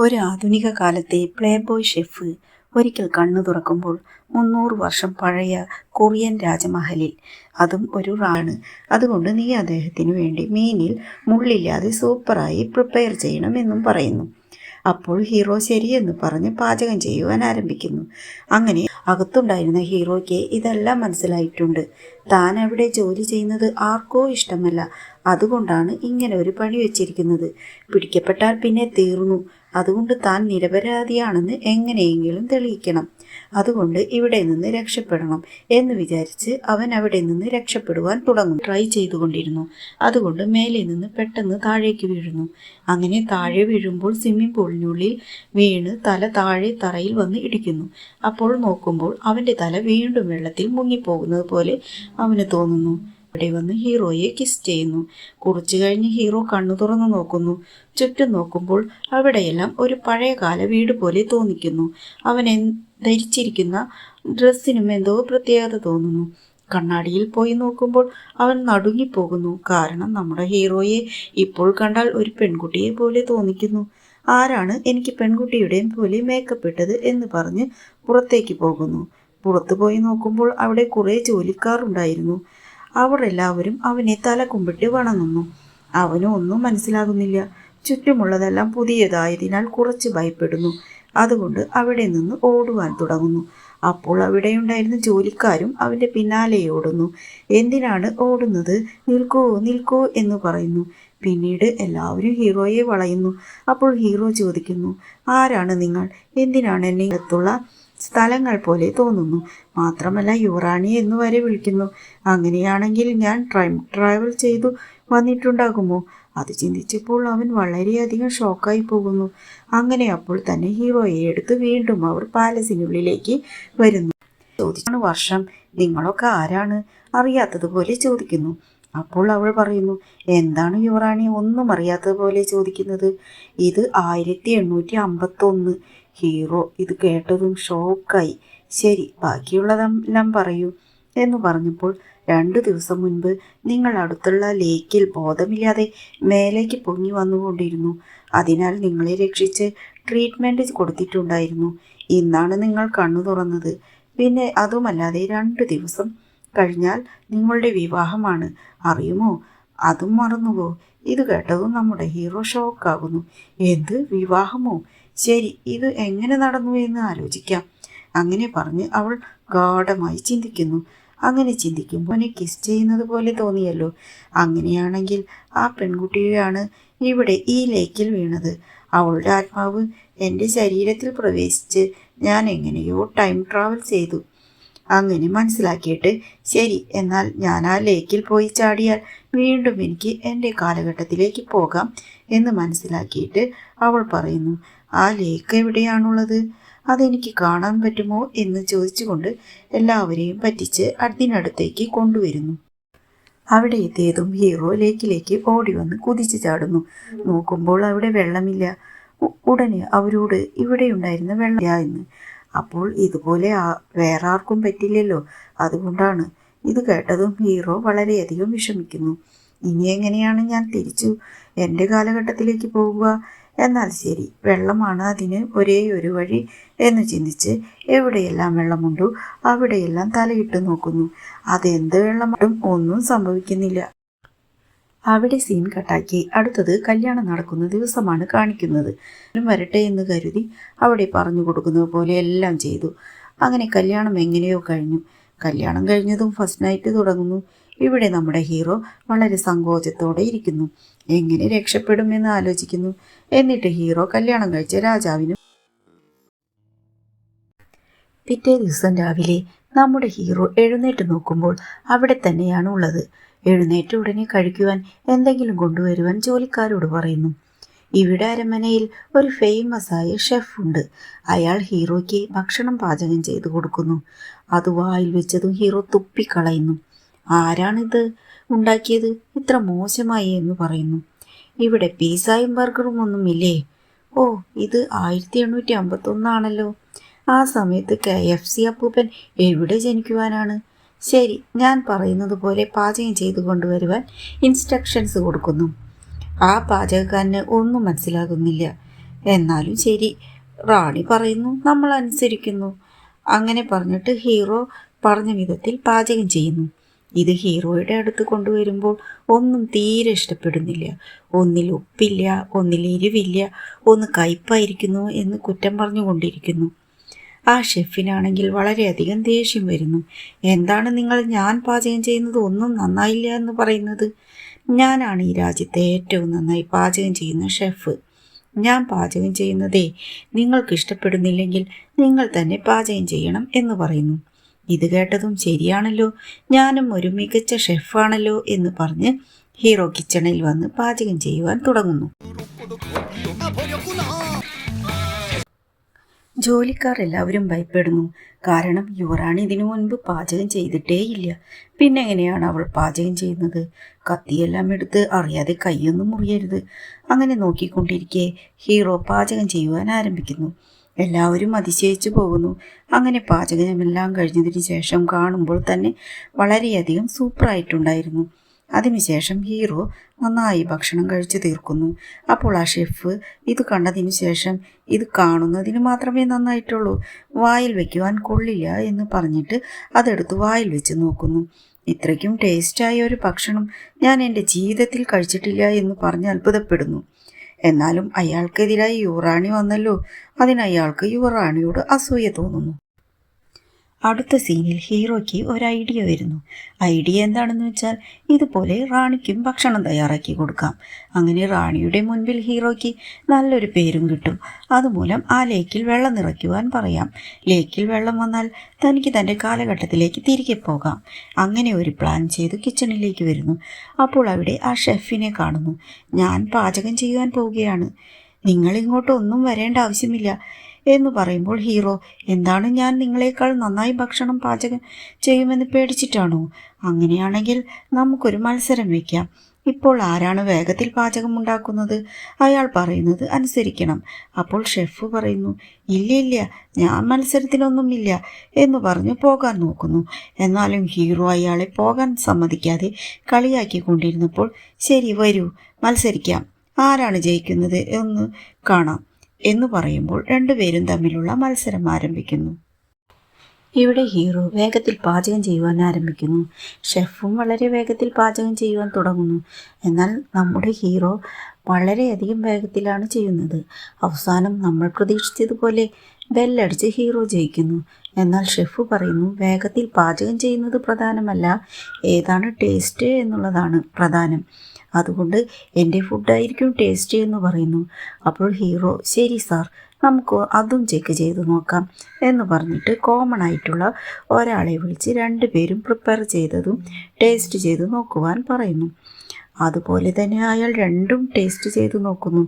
ഒരു ആധുനിക കാലത്തെ പ്ലേബോയ് ഷെഫ് ഒരിക്കൽ കണ്ണു തുറക്കുമ്പോൾ 300 വർഷം പഴയ കൊറിയൻ രാജമഹലിൽ. അതും ഒരു റാണ്. അതുകൊണ്ട് നീ അദ്ദേഹത്തിനു വേണ്ടി മീനിൽ മുള്ളില്ലാതെ സൂപ്പറായി പ്രിപ്പയർ ചെയ്യണമെന്നും പറയുന്നു. അപ്പോൾ ഹീറോ ശരിയെന്ന് പറഞ്ഞ് പാചകം ചെയ്യുവാൻ ആരംഭിക്കുന്നു. അങ്ങനെ അകത്തുണ്ടായിരുന്ന ഹീറോയ്ക്ക് ഇതെല്ലാം മനസ്സിലായിട്ടുണ്ട്. താൻ അവിടെ ജോലി ചെയ്യുന്നത് ആർക്കോ ഇഷ്ടമല്ല. അതുകൊണ്ടാണ് ഇങ്ങനെ ഒരു പണി വെച്ചിരിക്കുന്നത്. പിടിക്കപ്പെട്ടാൽ പിന്നെ തീർന്നു. അതുകൊണ്ട് താൻ നിരപരാധിയാണെന്ന് എങ്ങനെയെങ്കിലും തെളിയിക്കണം. അതുകൊണ്ട് ഇവിടെ നിന്ന് രക്ഷപ്പെടണം എന്ന് വിചാരിച്ച് അവൻ അവിടെ നിന്ന് രക്ഷപ്പെടുവാൻ തുടങ്ങും. ട്രൈ ചെയ്തുകൊണ്ടിരുന്നു. അതുകൊണ്ട് മേലെ നിന്ന് പെട്ടെന്ന് താഴേക്ക് വീഴുന്നു. അങ്ങനെ താഴെ വീഴുമ്പോൾ സ്വിമ്മിംഗ് പൂളിനുള്ളിൽ വീണ് തല താഴെ തറയിൽ വന്ന് ഇടിക്കുന്നു. അപ്പോൾ നോക്കുമ്പോൾ അവൻ്റെ തല വീണ്ടും വെള്ളത്തിൽ മുങ്ങിപ്പോകുന്നത് പോലെ അവന് തോന്നുന്നു. അവിടെ വന്ന് ഹീറോയെ കിസ് ചെയ്യുന്നു. കുറച്ചു കഴിഞ്ഞ് ഹീറോ കണ്ണു തുറന്നു നോക്കുന്നു. ചുറ്റും നോക്കുമ്പോൾ അവിടെയെല്ലാം ഒരു പഴയകാല വീട് പോലെ തോന്നിക്കുന്നു. അവൻ ധരിച്ചിരിക്കുന്ന ഡ്രസ്സിനും എന്തോ പ്രത്യേകത തോന്നുന്നു. കണ്ണാടിയിൽ പോയി നോക്കുമ്പോൾ അവൻ നടുങ്ങിപ്പോകുന്നു. കാരണം നമ്മുടെ ഹീറോയെ ഇപ്പോൾ കണ്ടാൽ ഒരു പെൺകുട്ടിയെ പോലെ തോന്നിക്കുന്നു. ആരാണ് എനിക്ക് പെൺകുട്ടിയുടെ പോലെ മേക്കപ്പ് ഇട്ടത് എന്ന് പറഞ്ഞ് പുറത്തേക്ക് പോകുന്നു. പുറത്തു പോയി നോക്കുമ്പോൾ അവിടെ കുറേ ജോലിക്കാർ ഉണ്ടായിരുന്നു. അവർ എല്ലാവരും അവനെ തല കുമ്പിട്ട് വണങ്ങുന്നു. അവനും ഒന്നും മനസ്സിലാകുന്നില്ല. ചുറ്റുമുള്ളതെല്ലാം പുതിയതായതിനാൽ കുറച്ച് ഭയപ്പെടുന്നു. അതുകൊണ്ട് അവിടെ നിന്ന് ഓടുവാൻ തുടങ്ങുന്നു. അപ്പോൾ അവിടെയുണ്ടായിരുന്ന ജോലിക്കാരും അവൻ്റെ പിന്നാലെ ഓടുന്നു. എന്തിനാണ് ഓടുന്നത്? നിൽക്കൂ നിൽക്കൂ എന്ന് പറയുന്നു. പിന്നീട് എല്ലാവരും ഹീറോയെ വളയുന്നു. അപ്പോൾ ഹീറോ ചോദിക്കുന്നു, ആരാണ് നിങ്ങൾ? എന്തിനാണ് എന്നെ അടുത്തുള്ള സ്ഥലങ്ങൾ പോലെ തോന്നുന്നു? മാത്രമല്ല യുവറാണി എന്ന് വരെ വിളിക്കുന്നു. അങ്ങനെയാണെങ്കിൽ ഞാൻ ട്രാവൽ ചെയ്തു വന്നിട്ടുണ്ടാകുമോ? അത് ചിന്തിച്ചപ്പോൾ അവൻ വളരെയധികം ഷോക്കായി പോകുന്നു. അങ്ങനെ അപ്പോൾ തന്നെ ഹീറോയെ എടുത്ത് വീണ്ടും അവർ പാലസിനുള്ളിലേക്ക് വരുന്നു. ചോദിച്ചാണ് വർഷം. നിങ്ങളൊക്കെ ആരാണ്? അറിയാത്തതുപോലെ ചോദിക്കുന്നു. അപ്പോൾ അവൾ പറയുന്നു, എന്താണ് യുവറാണി ഒന്നും അറിയാത്തതുപോലെ ചോദിക്കുന്നത്? ഇത് 1851. ഹീറോ ഇത് കേട്ടതും ഷോക്കായി. ശരി, ബാക്കിയുള്ളതെല്ലാം പറയൂ എന്ന് പറഞ്ഞപ്പോൾ 2 ദിവസം മുൻപ് നിങ്ങൾ അടുത്തുള്ള ലേക്കിൽ ബോധമില്ലാതെ മേലേക്ക് പൊങ്ങി വന്നുകൊണ്ടിരുന്നു. അതിനാൽ നിങ്ങളെ രക്ഷിച്ച് ട്രീറ്റ്മെൻറ്റ് കൊടുത്തിട്ടുണ്ടായിരുന്നു. ഇന്നാണ് നിങ്ങൾ കണ്ണു തുറന്നത്. പിന്നെ അതുമല്ലാതെ 2 ദിവസം കഴിഞ്ഞാൽ നിങ്ങളുടെ വിവാഹമാണ്. അറിയുമോ? അതും മറന്നുപോ. ഇത് കേട്ടതും നമ്മുടെ ഹീറോ ഷോക്കാകുന്നു. എന്ത് വിവാഹമോ? ശരി, ഇത് എങ്ങനെ നടന്നു എന്ന് ആലോചിക്കാം. അങ്ങനെ പറഞ്ഞ് അവൾ ഗാഢമായി ചിന്തിക്കുന്നു. അങ്ങനെ ചിന്തിക്കുമ്പോൾ അവനെ കിസ് ചെയ്യുന്നത് പോലെ തോന്നിയല്ലോ. അങ്ങനെയാണെങ്കിൽ ആ പെൺകുട്ടിയാണ് ഇവിടെ ഈ ലേക്കിൽ വീണത്. അവളുടെ ആത്മാവ് എൻ്റെ ശരീരത്തിൽ പ്രവേശിച്ച് ഞാൻ എങ്ങനെയോ ടൈം ട്രാവൽ ചെയ്തു. അങ്ങനെ മനസ്സിലാക്കിയിട്ട് ശരി, എന്നാൽ ഞാൻ ആ ലേക്കിൽ പോയി ചാടിയാൽ വീണ്ടും എനിക്ക് എൻ്റെ കാലഘട്ടത്തിലേക്ക് പോകാം എന്ന് മനസ്സിലാക്കിയിട്ട് അവൾ പറയുന്നു, ആ ലേക്ക് എവിടെയാണുള്ളത്? അതെനിക്ക് കാണാൻ പറ്റുമോ എന്ന് ചോദിച്ചുകൊണ്ട് എല്ലാവരെയും പറ്റിച്ച് അതിനടുത്തേക്ക് കൊണ്ടുവരുന്നു. അവിടെ എത്തിയതും ഹീറോ ലേക്കിലേക്ക് ഓടി വന്ന് കുതിച്ചു ചാടുന്നു. നോക്കുമ്പോൾ അവിടെ വെള്ളമില്ല. ഉടനെ അവരോട് ഇവിടെയുണ്ടായിരുന്ന വെള്ളമില്ല എന്ന്. അപ്പോൾ ഇതുപോലെ വേറെ ആർക്കും പറ്റില്ലല്ലോ, അതുകൊണ്ടാണ്. ഇത് കേട്ടതും ഹീറോ വളരെയധികം വിഷമിക്കുന്നു. ഇനി എങ്ങനെയാണ് ഞാൻ തിരിച്ചു എൻ്റെ കാലഘട്ടത്തിലേക്ക് പോകുക? എന്നാൽ ശരി, വെള്ളമാണ് അതിന് ഒരേ ഒരു വഴി എന്ന് ചിന്തിച്ച് എവിടെയെല്ലാം വെള്ളമുണ്ടോ അവിടെയെല്ലാം തലയിട്ട് നോക്കുന്നു. അതെന്ത് വെള്ളമായിട്ടും ഒന്നും സംഭവിക്കുന്നില്ല. അവിടെ സീൻ കട്ടാക്കി അടുത്തത് കല്യാണം നടക്കുന്ന ദിവസമാണ് കാണിക്കുന്നത്. വരട്ടെ എന്ന് കരുതി അവിടെ പറഞ്ഞു കൊടുക്കുന്നത് പോലെ എല്ലാം ചെയ്തു. അങ്ങനെ കല്യാണം എങ്ങനെയോ കഴിഞ്ഞു. കല്യാണം കഴിഞ്ഞതും ഫസ്റ്റ് നൈറ്റ് തുടങ്ങുന്നു. ഇവിടെ നമ്മുടെ ഹീറോ വളരെ സങ്കോചത്തോടെ ഇരിക്കുന്നു. എങ്ങനെ രക്ഷപ്പെടുമെന്ന് ആലോചിക്കുന്നു. എന്നിട്ട് ഹീറോ കല്യാണം കഴിച്ച രാജാവിനും. പിറ്റേ ദിവസം രാവിലെ നമ്മുടെ ഹീറോ എഴുന്നേറ്റ് നോക്കുമ്പോൾ അവിടെ തന്നെയാണ് ഉള്ളത്. എഴുന്നേറ്റ് ഉടനെ കഴിക്കുവാൻ എന്തെങ്കിലും കൊണ്ടുവരുവാൻ ജോലിക്കാരോട് പറയുന്നു. ഇവിടെ അരമനയിൽ ഒരു ഫേമസ് ആയ ഷെഫ് ഉണ്ട്. അയാൾ ഹീറോയ്ക്ക് ഭക്ഷണം പാചകം ചെയ്തു കൊടുക്കുന്നു. അത് വായിൽ വെച്ചതും ഹീറോ തുപ്പിക്കളയുന്നു. ആരാണിത് ഉണ്ടാക്കിയത്? ഇത്ര മോശമായി എന്ന് പറയുന്നു. ഇവിടെ പിസ്സയും ബർഗറും ഒന്നുമില്ലേ? ഓ, ഇത് 1851 ആണല്ലോ. ആ സമയത്ത് KFC അപ്പൂപ്പൻ എവിടെ ജനിക്കുവാനാണ്? ശരി, ഞാൻ പറയുന്നത് പോലെ പാചകം ചെയ്തു കൊണ്ടുവരുവാൻ ഇൻസ്ട്രക്ഷൻസ് കൊടുക്കുന്നു. ആ പാചകക്കാരന് ഒന്നും മനസ്സിലാകുന്നില്ല. എന്നാലും ശരി, റാണി പറയുന്നു, നമ്മൾ അനുസരിക്കുന്നു. അങ്ങനെ പറഞ്ഞിട്ട് ഹീറോ പറഞ്ഞ വിധത്തിൽ പാചകം ചെയ്യുന്നു. ഇത് ഹീറോയുടെ അടുത്ത് കൊണ്ടുവരുമ്പോൾ ഒന്നും തീരെ ഇഷ്ടപ്പെടുന്നില്ല. ഒന്നിൽ ഉപ്പില്ല, ഒന്നിൽ എരിവില്ല, ഒന്ന് കയ്പായിരിക്കുന്നു എന്ന് കുറ്റം പറഞ്ഞുകൊണ്ടിരിക്കുന്നു. ആ ഷെഫിനാണെങ്കിൽ വളരെയധികം ദേഷ്യം വരുന്നു. എന്താണ് നിങ്ങൾ ഞാൻ പാചകം ചെയ്യുന്നത് ഒന്നും നന്നായില്ല എന്ന് പറയുന്നത്? ഞാനാണ് ഈ രാജ്യത്തെ ഏറ്റവും നന്നായി പാചകം ചെയ്യുന്ന ഷെഫ്. ഞാൻ പാചകം ചെയ്യുന്നതേ നിങ്ങൾക്ക് ഇഷ്ടപ്പെടുന്നില്ലെങ്കിൽ നിങ്ങൾ തന്നെ പാചകം ചെയ്യണം എന്ന് പറയുന്നു. ഇത് കേട്ടതും ശരിയാണല്ലോ, ഞാനും ഒരു മികച്ച ഷെഫാണല്ലോ എന്ന് പറഞ്ഞ് ഹീറോ കിച്ചണിൽ വന്ന് പാചകം ചെയ്യുവാൻ തുടങ്ങുന്നു. ജോലിക്കാർ എല്ലാവരും ഭയപ്പെടുന്നു. കാരണം യുവറാണി ഇതിനു മുൻപ് പാചകം ചെയ്തിട്ടേയില്ല. പിന്നെ എങ്ങനെയാണ് അവൾ പാചകം ചെയ്യുന്നത്? കത്തിയെല്ലാം എടുത്ത് അറിയാതെ കൈയൊന്നും മുറിയരുത്. അങ്ങനെ നോക്കിക്കൊണ്ടിരിക്കെ ഹീറോ പാചകം ചെയ്യുവാൻ ആരംഭിക്കുന്നു. എല്ലാവരും അതിശയിച്ചു പോകുന്നു. അങ്ങനെ പാചകമെല്ലാം കഴിഞ്ഞതിന് ശേഷം കാണുമ്പോൾ തന്നെ വളരെയധികം സൂപ്പറായിട്ടുണ്ടായിരുന്നു. അതിനുശേഷം ഹീറോ നന്നായി ഭക്ഷണം കഴിച്ചു തീർക്കുന്നു. അപ്പോൾ ആ ഷെഫ് ഇത് കണ്ടതിനു ശേഷം ഇത് കാണുന്നതിന് മാത്രമേ നന്നായിട്ടുള്ളൂ, വായിൽ വയ്ക്കുവാൻ കൊള്ളില്ല എന്ന് പറഞ്ഞിട്ട് അതെടുത്ത് വായിൽ വെച്ച് നോക്കുന്നു. ഇത്രയ്ക്കും ടേസ്റ്റായ ഒരു ഭക്ഷണം ഞാൻ എൻ്റെ ജീവിതത്തിൽ കഴിച്ചിട്ടില്ല എന്ന് പറഞ്ഞ് അത്ഭുതപ്പെടുന്നു. എന്നാലും അയാൾക്കെതിരായി യുവറാണി വന്നല്ലോ, അതിനയാൾക്ക് യുവറാണിയോട് അസൂയ തോന്നുന്നു. അടുത്ത സീനിൽ ഹീറോയ്ക്ക് ഒരു ഐഡിയ വരുന്നു. ഐഡിയ എന്താണെന്ന് വെച്ചാൽ ഇതുപോലെ റാണിക്കും ഭക്ഷണം തയ്യാറാക്കി കൊടുക്കാം. അങ്ങനെ റാണിയുടെ മുൻപിൽ ഹീറോയ്ക്ക് നല്ലൊരു പേരും കിട്ടും. അതുമൂലം ആ ലേക്കിൽ വെള്ളം നിറയ്ക്കുവാൻ പറയാം. ലേക്കിൽ വെള്ളം വന്നാൽ തനിക്ക് തൻ്റെ കാലഘട്ടത്തിലേക്ക് തിരികെ പോകാം. അങ്ങനെ ഒരു പ്ലാൻ ചെയ്ത് കിച്ചണിലേക്ക് വരുന്നു. അപ്പോൾ അവിടെ ആ ഷെഫിനെ കാണുന്നു. ഞാൻ പാചകം ചെയ്യുവാൻ പോവുകയാണ്, നിങ്ങളിങ്ങോട്ട് ഒന്നും വരേണ്ട ആവശ്യമില്ല എന്ന് പറയുമ്പോൾ ഹീറോ, എന്താണ് ഞാൻ നിങ്ങളെക്കാൾ നന്നായി ഭക്ഷണം പാചകം ചെയ്യുമെന്ന് പേടിച്ചിട്ടാണോ? അങ്ങനെയാണെങ്കിൽ നമുക്കൊരു മത്സരം വയ്ക്കാം. ഇപ്പോൾ ആരാണ് വേഗത്തിൽ പാചകം ഉണ്ടാക്കുന്നത് അയാൾ പറയുന്നത് അനുസരിക്കണം. അപ്പോൾ ഷെഫ് പറയുന്നു, ഇല്ല, ഞാൻ മത്സരത്തിനൊന്നുമില്ല എന്ന് പറഞ്ഞ് പോകാൻ നോക്കുന്നു. എന്നാലും ഹീറോ അയാളെ പോകാൻ സമ്മതിക്കാതെ കളിയാക്കിക്കൊണ്ടിരുന്നപ്പോൾ, ശരി വരൂ മത്സരിക്കാം, ആരാണ് ജയിക്കുന്നത് എന്ന് കാണാം എന്ന് പറയുമ്പോൾ രണ്ടുപേരും തമ്മിലുള്ള മത്സരം ആരംഭിക്കുന്നു. ഇവിടെ ഹീറോ വേഗത്തിൽ പാചകം ചെയ്യുവാൻ ആരംഭിക്കുന്നു. ഷെഫും വളരെ വേഗത്തിൽ പാചകം ചെയ്യുവാൻ തുടങ്ങുന്നു. എന്നാൽ നമ്മുടെ ഹീറോ വളരെയധികം വേഗത്തിലാണ് ചെയ്യുന്നത്. അവസാനം നമ്മൾ പ്രതീക്ഷിച്ചതുപോലെ ബെല്ലടിച്ച് ഹീറോ ജയിക്കുന്നു. എന്നാൽ ഷെഫ് പറയുന്നു, വേഗത്തിൽ പാചകം ചെയ്യുന്നത് പ്രധാനമല്ല, ഏതാണ് ടേസ്റ്റ് എന്നുള്ളതാണ് പ്രധാനം. അതുകൊണ്ട് എൻ്റെ ഫുഡായിരിക്കും ടേസ്റ്റ് എന്ന് പറയുന്നു. അപ്പോൾ ഹീറോ, ശരി സാർ, നമുക്ക് അതും ചെക്ക് ചെയ്ത് നോക്കാം എന്ന് പറഞ്ഞിട്ട് കോമൺ ആയിട്ടുള്ള ഒരാളെ വിളിച്ച് രണ്ടുപേരും പ്രിപ്പയർ ചെയ്തതും ടേസ്റ്റ് ചെയ്ത് നോക്കുവാൻ പറയുന്നു. അതുപോലെ തന്നെ അയാൾ രണ്ടും ടേസ്റ്റ് ചെയ്ത് നോക്കുന്നു.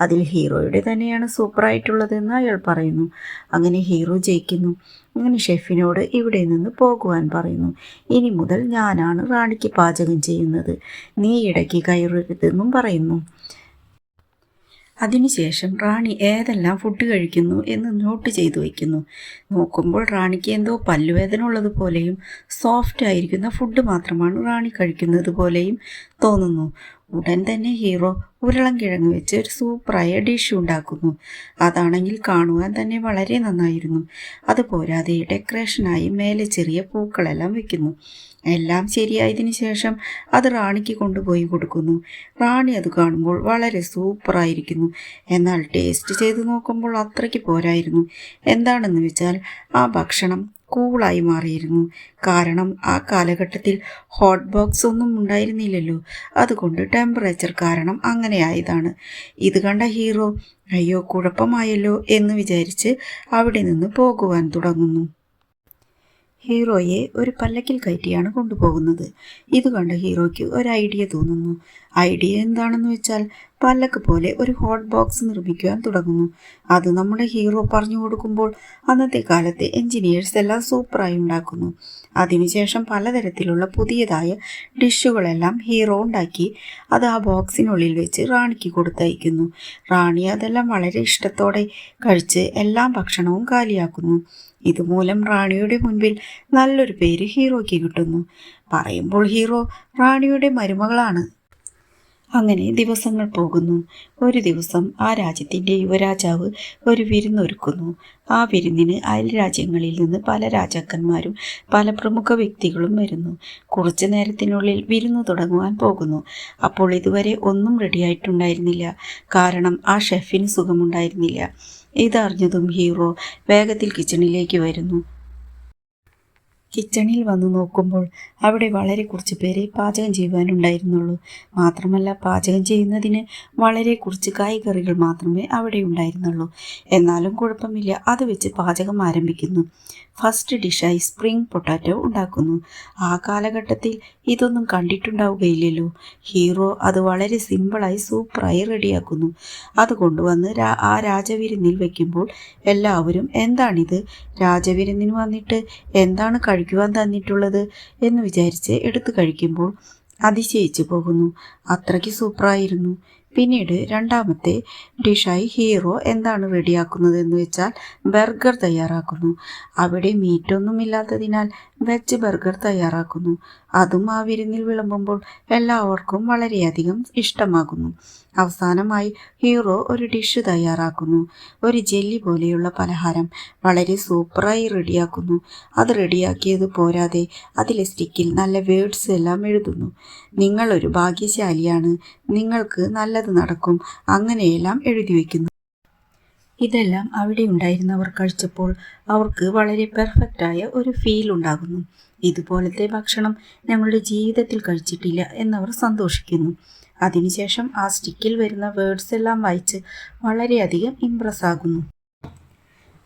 അതിൽ ഹീറോയുടെ തന്നെയാണ് സൂപ്പറായിട്ടുള്ളതെന്ന് അയാൾ പറയുന്നു. അങ്ങനെ ഹീറോ ജയിക്കുന്നു. അങ്ങനെ ഷെഫിനോട് ഇവിടെ നിന്ന് പോകുവാൻ പറയുന്നു. ഇനി മുതൽ ഞാനാണ് റാണിക്ക് പാചകം ചെയ്യുന്നത്, നീ ഇടയ്ക്ക് കയറരുതെന്നും പറയുന്നു. അതിനുശേഷം റാണി ഏതെല്ലാം ഫുഡ് കഴിക്കുന്നു എന്ന് നോട്ട് ചെയ്തു വയ്ക്കുന്നു. നോക്കുമ്പോൾ റാണിക്ക് എന്തോ പല്ലുവേദന ഉള്ളതുപോലെയും സോഫ്റ്റ് ആയിരിക്കുന്ന ഫുഡ് മാത്രമാണ് റാണി കഴിക്കുന്നത് പോലെയും തോന്നുന്നു. ഉടൻ തന്നെ ഹീറോ ഉരുളൻകിഴങ്ങ് വെച്ച് ഒരു സൂപ്പറായ ഡിഷ് ഉണ്ടാക്കുന്നു. അതാണെങ്കിൽ കാണുവാൻ തന്നെ വളരെ നന്നായിരുന്നു. അതുപോരാതെ ഡെക്കറേഷനായി മേലെ ചെറിയ പൂക്കളെല്ലാം വെക്കുന്നു. എല്ലാം ശരിയായതിനു ശേഷം അത് റാണിക്ക് കൊണ്ടുപോയി കൊടുക്കുന്നു. റാണി അത് കാണുമ്പോൾ വളരെ സൂപ്പറായിരിക്കുന്നു. എന്നാൽ ടേസ്റ്റ് ചെയ്ത് നോക്കുമ്പോൾ അത്രയ്ക്ക് പോരായിരുന്നു. എന്താണെന്ന് വെച്ചാൽ ആ ഭക്ഷണം കൂളായി മാറിയിരുന്നു. കാരണം ആ കാലഘട്ടത്തിൽ ഹോട്ട് ബോക്സ് ഒന്നും ഉണ്ടായിരുന്നില്ലല്ലോ. അതുകൊണ്ട് ടെമ്പറേച്ചർ കാരണം അങ്ങനെ ആയതാണ്. ഇത് കണ്ട ഹീറോ, അയ്യോ കുഴപ്പമായല്ലോ എന്ന് വിചാരിച്ച് അവിടെ നിന്ന് പോകുവാൻ തുടങ്ങുന്നു. ഹീറോയെ ഒരു പല്ലക്കിൽ കയറ്റിയാണ് കൊണ്ടുപോകുന്നത്. ഇത് കണ്ട ഹീറോയ്ക്ക് ഒരു ഐഡിയ തോന്നുന്നു. ഐഡിയ എന്താണെന്ന് വെച്ചാൽ പല്ലക്ക് പോലെ ഒരു ഹോട്ട് ബോക്സ് നിർമ്മിക്കുവാൻ തുടങ്ങുന്നു. അത് നമ്മുടെ ഹീറോ പറഞ്ഞു കൊടുക്കുമ്പോൾ അന്നത്തെ കാലത്തെ എൻജിനീയേഴ്സ് എല്ലാം സൂപ്പറായി ഉണ്ടാക്കുന്നു. അതിനുശേഷം പലതരത്തിലുള്ള പുതിയതായ ഡിഷുകളെല്ലാം ഹീറോ ഉണ്ടാക്കി അത് ആ ബോക്സിനുള്ളിൽ വെച്ച് റാണിക്ക് കൊടുത്തയക്കുന്നു. റാണി അതെല്ലാം വളരെ ഇഷ്ടത്തോടെ കഴിച്ച് എല്ലാ ഭക്ഷണവും കാലിയാക്കുന്നു. ഇതുമൂലം റാണിയുടെ മുൻപിൽ നല്ലൊരു പേര് ഹീറോയ്ക്ക് കിട്ടുന്നു. പറയുമ്പോൾ ഹീറോ റാണിയുടെ മരുമകളാണ്. അങ്ങനെ ദിവസങ്ങൾ പോകുന്നു. ഒരു ദിവസം ആ രാജ്യത്തിൻ്റെ യുവരാജാവ് ഒരു വിരുന്നൊരുക്കുന്നു. ആ വിരുന്നിന് അയൽ രാജ്യങ്ങളിൽ നിന്ന് പല രാജാക്കന്മാരും പല പ്രമുഖ വ്യക്തികളും വരുന്നു. കുറച്ചു നേരത്തിനുള്ളിൽ വിരുന്ന് തുടങ്ങുവാൻ പോകുന്നു. അപ്പോൾ ഇതുവരെ ഒന്നും റെഡിയായിട്ടുണ്ടായിരുന്നില്ല. കാരണം ആ ഷെഫിന് സുഖമുണ്ടായിരുന്നില്ല. ഇതറിഞ്ഞതും ഹീറോ വേഗത്തിൽ കിച്ചണിലേക്ക് വരുന്നു. കിച്ചണിൽ വന്നു നോക്കുമ്പോൾ അവിടെ വളരെ കുറച്ച് പേരെ പാചകം ചെയ്യുവാനുണ്ടായിരുന്നുള്ളൂ. മാത്രമല്ല പാചകം ചെയ്യുന്നതിന് വളരെ കുറച്ച് കായ്കറികൾ മാത്രമേ അവിടെ ഉണ്ടായിരുന്നുള്ളൂ. എന്നാലും കുഴപ്പമില്ല, അത് വെച്ച് പാചകം ആരംഭിക്കുന്നു. ഫസ്റ്റ് ഡിഷായി സ്പ്രിംഗ് പൊട്ടാറ്റോ ഉണ്ടാക്കുന്നു. ആ കാലഘട്ടത്തിൽ ഇതൊന്നും കണ്ടിട്ടുണ്ടാവുകയില്ലല്ലോ. ഹീറോ അത് വളരെ സിമ്പിളായി സൂപ്പറായി റെഡിയാക്കുന്നു. അത് കൊണ്ടുവന്ന് ആ രാജവിരുന്നിൽ വയ്ക്കുമ്പോൾ എല്ലാവരും എന്താണിത്, രാജവിരുന്നിന് വന്നിട്ട് എന്താണ് കഴിക്കുവാൻ തന്നിട്ടുള്ളത് എന്ന് വിചാരിച്ച് എടുത്തു കഴിക്കുമ്പോൾ അതിശയിച്ചു പോകുന്നു. അത്രയ്ക്ക് സൂപ്പറായിരുന്നു. പിന്നീട് രണ്ടാമത്തെ ഡിഷായി ഹീറോ എന്താണ് റെഡിയാക്കുന്നതെന്ന് വെച്ചാൽ ബർഗർ തയ്യാറാക്കുന്നു. അവിടെ മീറ്റൊന്നും ഇല്ലാത്തതിനാൽ വെജ് ബർഗർ തയ്യാറാക്കുന്നു. അതും ആ വിരുന്നിൽ വിളമ്പുമ്പോൾ എല്ലാവർക്കും വളരെയധികം ഇഷ്ടമാകുന്നു. അവസാനമായി ഹീറോ ഒരു ഡിഷ് തയ്യാറാക്കുന്നു. ഒരു ജെല്ലി പോലെയുള്ള പലഹാരം വളരെ സൂപ്പറായി റെഡിയാക്കുന്നു. അത് റെഡിയാക്കിയത് പോരാതെ അതിലെ സ്റ്റിക്കിൽ നല്ല വേർഡ്സ് എല്ലാം എഴുതുന്നു. നിങ്ങളൊരു ഭാഗ്യശാലിയാണ്, നിങ്ങൾക്ക് നല്ലത് നടക്കും, അങ്ങനെയെല്ലാം എഴുതി വയ്ക്കുന്നു. ഇതെല്ലാം അവിടെ ഉണ്ടായിരുന്നവർ കഴിച്ചപ്പോൾ അവർക്ക് വളരെ പെർഫെക്റ്റായ ഒരു ഫീൽ ഉണ്ടാകുന്നു. ഇതുപോലത്തെ ഭക്ഷണം ഞങ്ങളുടെ ജീവിതത്തിൽ കഴിച്ചിട്ടില്ല എന്നവർ സന്തോഷിക്കുന്നു. അതിനുശേഷം ആ സ്റ്റിക്കിൽ വരുന്ന വേർഡ്സ് എല്ലാം വായിച്ച് വളരെയധികം ഇംപ്രസ് ആകുന്നു.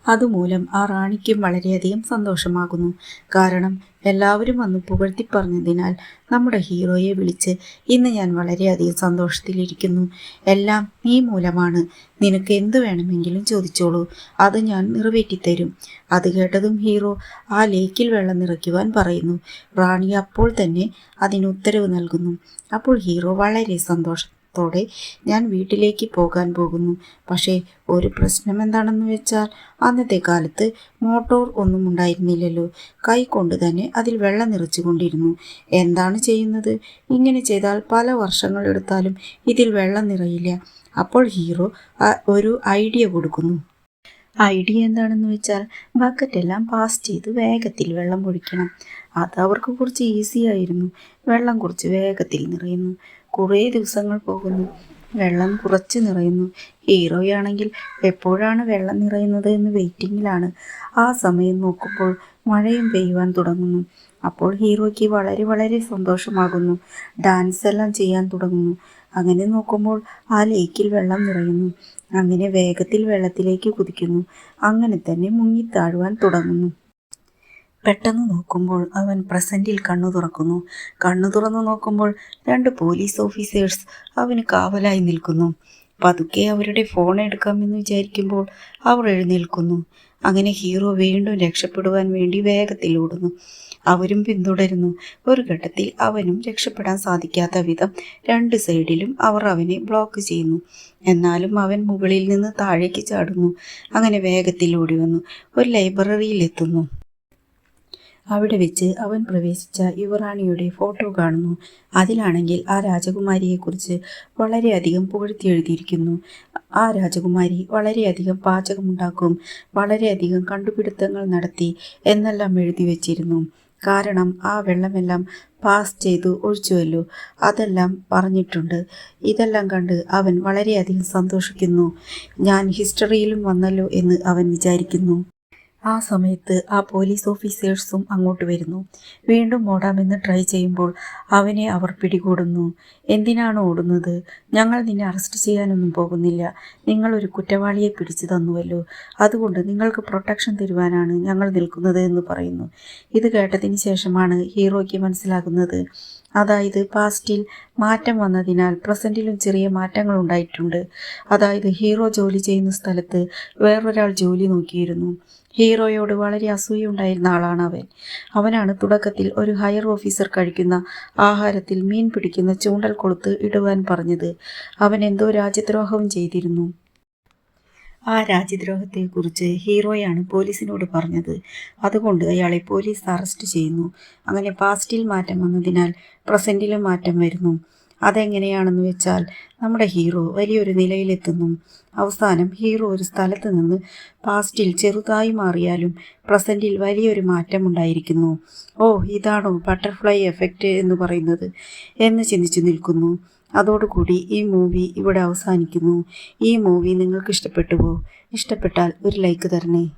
അതുമൂലം ആ റാണിക്കും വളരെയധികം സന്തോഷമാകുന്നു. കാരണം എല്ലാവരും വന്ന് പുകഴ്ത്തി പറഞ്ഞതിനാൽ നമ്മുടെ ഹീറോയെ വിളിച്ച് ഇന്ന് ഞാൻ വളരെയധികം സന്തോഷത്തിലിരിക്കുന്നു, എല്ലാം നീ മൂലമാണ്, നിനക്ക് എന്തു വേണമെങ്കിലും ചോദിച്ചോളൂ, അത് ഞാൻ നിറവേറ്റിത്തരും. അത് കേട്ടതും ഹീറോ ആ ലേക്കിൽ വെള്ളം നിറയ്ക്കുവാൻ പറയുന്നു. റാണി അപ്പോൾ തന്നെ അതിന് ഉത്തരവ് നൽകുന്നു. അപ്പോൾ ഹീറോ വളരെ സന്തോഷത്തോടെ ഞാൻ വീട്ടിലേക്ക് പോകാൻ പോകുന്നു. പക്ഷേ ഒരു പ്രശ്നം എന്താണെന്ന് വെച്ചാൽ അന്നത്തെ കാലത്ത് മോട്ടോർ ഒന്നും ഉണ്ടായിരുന്നില്ലല്ലോ. കൈ കൊണ്ട് തന്നെ അതിൽ വെള്ളം നിറച്ചു കൊണ്ടിരുന്നു. എന്താണ് ചെയ്യുന്നത്? ഇങ്ങനെ ചെയ്താൽ പല വർഷങ്ങൾ എടുത്താലും ഇതിൽ വെള്ളം നിറയില്ല. അപ്പോൾ ഹീറോ ഒരു ഐഡിയ കൊടുക്കുന്നു. ഐഡിയ എന്താണെന്ന് വെച്ചാൽ ബക്കറ്റെല്ലാം പാസ് ചെയ്ത് വേഗത്തിൽ വെള്ളം ഒഴിക്കണം. അത് അവർക്ക് കുറച്ച് ഈസി ആയിരുന്നു. വെള്ളം കുറച്ച് വേഗത്തിൽ നിറയുന്നു. കുറേ ദിവസങ്ങൾ പോകുന്നു. വെള്ളം കുറച്ച് നിറയുന്നു. ഹീറോയാണെങ്കിൽ എപ്പോഴാണ് വെള്ളം നിറയുന്നത് എന്ന് വെയിറ്റിങ്ങിലാണ്. ആ സമയം നോക്കുമ്പോൾ മഴയും പെയ്യുവാൻ തുടങ്ങുന്നു. അപ്പോൾ ഹീറോയ്ക്ക് വളരെ വളരെ സന്തോഷമാകുന്നു. ഡാൻസ് എല്ലാം ചെയ്യാൻ തുടങ്ങുന്നു. അങ്ങനെ നോക്കുമ്പോൾ ആ ലേക്കിൽ വെള്ളം നിറയുന്നു. അങ്ങനെ വേഗത്തിൽ വെള്ളത്തിലേക്ക് കുതിക്കുന്നു. അങ്ങനെ തന്നെ മുങ്ങിത്താഴുവാൻ തുടങ്ങുന്നു. പെട്ടെന്ന് നോക്കുമ്പോൾ അവൻ പ്രസൻറ്റിൽ കണ്ണു തുറക്കുന്നു. കണ്ണു തുറന്നു നോക്കുമ്പോൾ 2 പോലീസ് ഓഫീസേഴ്സ് അവന് കാവലായി നിൽക്കുന്നു. പതുക്കെ അവരുടെ ഫോൺ എടുക്കാമെന്ന് വിചാരിക്കുമ്പോൾ അവർ എഴുന്നേൽക്കുന്നു. അങ്ങനെ ഹീറോ വീണ്ടും രക്ഷപ്പെടുവാൻ വേണ്ടി വേഗത്തിൽ ഓടുന്നു. അവരും പിന്തുടരുന്നു. ഒരു ഘട്ടത്തിൽ അവനും രക്ഷപ്പെടാൻ സാധിക്കാത്ത വിധം 2 സൈഡിലും അവർ അവനെ ബ്ലോക്ക് ചെയ്യുന്നു. എന്നാലും അവൻ മുകളിൽ നിന്ന് താഴേക്ക് ചാടുന്നു. അങ്ങനെ വേഗത്തിൽ ഓടി വന്നു ഒരു ലൈബ്രറിയിൽ എത്തുന്നു. അവിടെ വെച്ച് അവൻ പ്രവേശിച്ച യുവറാണിയുടെ ഫോട്ടോ കാണുന്നു. അതിലാണെങ്കിൽ ആ രാജകുമാരിയെക്കുറിച്ച് വളരെയധികം പുകഴ്ത്തി എഴുതിയിരിക്കുന്നു. ആ രാജകുമാരി വളരെയധികം പാചകമുണ്ടാക്കും, വളരെയധികം കണ്ടുപിടുത്തങ്ങൾ നടത്തി എന്നെല്ലാം എഴുതി വെച്ചിരുന്നു. കാരണം ആ വെള്ളമെല്ലാം പാസ് ചെയ്തു ഒഴിച്ചുവല്ലോ, അതെല്ലാം പറഞ്ഞിട്ടുണ്ട്. ഇതെല്ലാം കണ്ട് അവൻ വളരെയധികം സന്തോഷിക്കുന്നു. ഞാൻ ഹിസ്റ്ററിയിലും വന്നല്ലോ എന്ന് അവൻ വിചാരിക്കുന്നു. ആ സമയത്ത് ആ പോലീസ് ഓഫീസേഴ്സും അങ്ങോട്ട് വരുന്നു. വീണ്ടും ഓടാമെന്ന് ട്രൈ ചെയ്യുമ്പോൾ അവനെ അവർ പിടികൂടുന്നു. എന്തിനാണ് ഓടുന്നത്? ഞങ്ങൾ നിന്നെ അറസ്റ്റ് ചെയ്യാനൊന്നും പോകുന്നില്ല. നിങ്ങളൊരു കുറ്റവാളിയെ പിടിച്ചു തന്നുവല്ലോ, അതുകൊണ്ട് നിങ്ങൾക്ക് പ്രൊട്ടക്ഷൻ തരുവാനാണ് ഞങ്ങൾ നിൽക്കുന്നത് എന്ന് പറയുന്നു. ഇത് കേട്ടതിന് ശേഷമാണ് ഹീറോയ്ക്ക് മനസ്സിലാകുന്നത്. അതായത് പാസ്റ്റിൽ മാറ്റം വന്നതിനാൽ പ്രസൻറ്റിലും ചെറിയ മാറ്റങ്ങൾ ഉണ്ടായിട്ടുണ്ട്. അതായത് ഹീറോ ജോലി ചെയ്യുന്ന സ്ഥലത്ത് വേറൊരാൾ ജോലി നോക്കിയിരുന്നു. ഹീറോയോട് വളരെ അസൂയുണ്ടായിരുന്ന ആളാണ് അവൻ. അവനാണ് തുടക്കത്തിൽ ഒരു ഹയർ ഓഫീസർ കഴിക്കുന്ന ആഹാരത്തിൽ മീൻ പിടിക്കുന്ന ചൂണ്ടൽ കൊളുത്ത് ഇടുവാൻ പറഞ്ഞത്. അവൻ എന്തോ രാജ്യദ്രോഹവും ചെയ്തിരുന്നു. ആ രാജ്യദ്രോഹത്തെക്കുറിച്ച് ഹീറോയാണ് പോലീസിനോട് പറഞ്ഞത്. അതുകൊണ്ട് അയാളെ പോലീസ് അറസ്റ്റ് ചെയ്യുന്നു. അങ്ങനെ പാസ്റ്റിൽ മാറ്റം വന്നതിനാൽ പ്രസൻറ്റിലും മാറ്റം വരുന്നു. അതെങ്ങനെയാണെന്ന് വെച്ചാൽ നമ്മുടെ ഹീറോ വലിയൊരു നിലയിലെത്തുന്നു. അവസാനം ഹീറോ ഒരു സ്ഥലത്ത് നിന്ന് പാസ്റ്റിൽ ചെറുതായി മാറിയാലും പ്രസൻറ്റിൽ വലിയൊരു മാറ്റമുണ്ടായിരിക്കുന്നു. ഓ, ഇതാണോ ബട്ടർഫ്ലൈ എഫക്റ്റ് എന്ന് പറയുന്നത് എന്ന് ചിന്തിച്ചു നിൽക്കുന്നു. അതോടുകൂടി ഈ മൂവി ഇവിടെ അവസാനിക്കുന്നു. ഈ മൂവി നിങ്ങൾക്ക് ഇഷ്ടപ്പെട്ടുവോ? ഇഷ്ടപ്പെട്ടാൽ ഒരു ലൈക്ക് തരണേ.